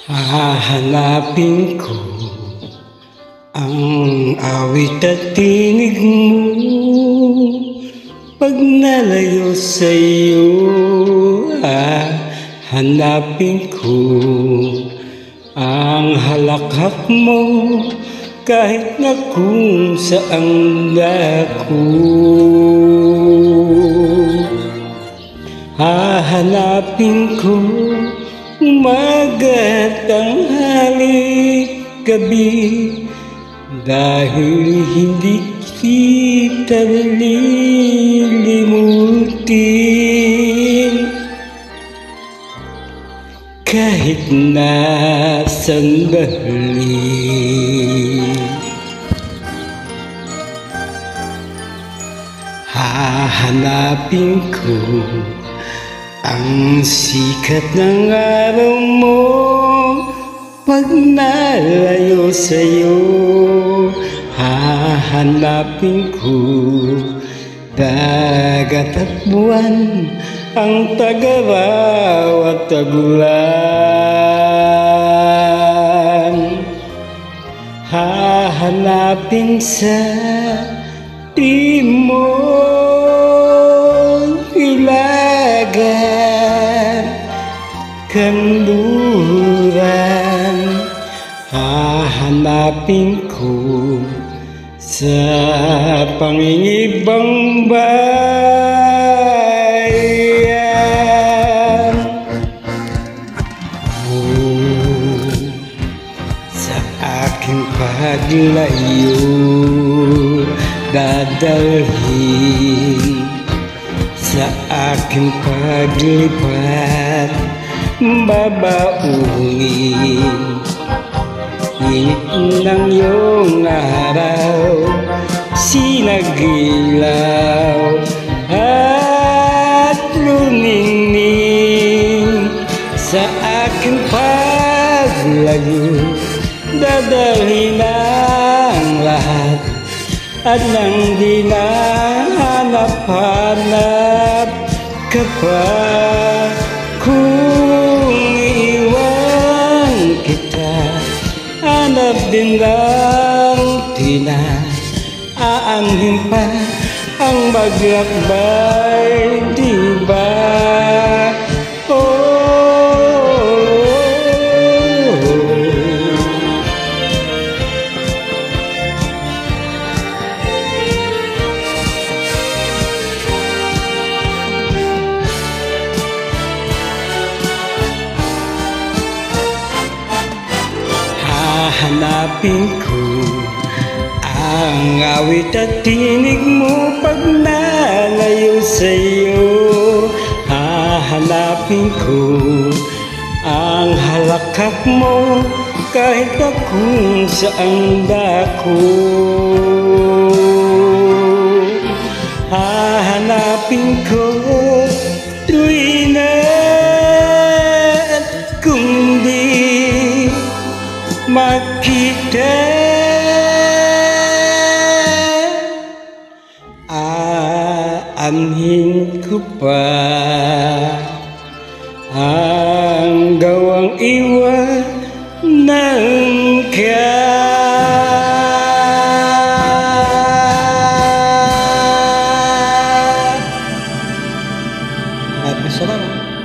Hahanapin ko ang awit at tinig mo pag nalayo sa'yo. Hahanapin ko ang halakhak mo kahit na kung saan ako. Hahanapin ko umaga, tanghali, gabi, dahil hindi kita lilimutin kahit na sandali. Hahanapin ko ang sikat ng araw mo pag nalayo sa'yo. Hahanapin ko dagat at buwan, ang tag-araw at tag-ulan. Hahanapin sa timog hilaga, kanluran. Hahanapin ko sa pangingibang bayan. Sa aking paglayo dadalhin, sa aking paglipat babaunin. Init ng iyong araw, sinagilaw at luningning. Sa aking paglayo dadalhin ang lahat at nang di nahanap-hanap ka pa. Kung iwan kita, hanap din lang aanhin pa ang maglakbay, di ba? Hahanapin ko ang awit at tinig mo pag nalayo sa'yo. Hahanapin ko ang halakhak mo kahit na kung saan ako. Hahanapin ko tuwing na kung di makita, aanhin ko pa ang gawang iwanan ka. At masalamat.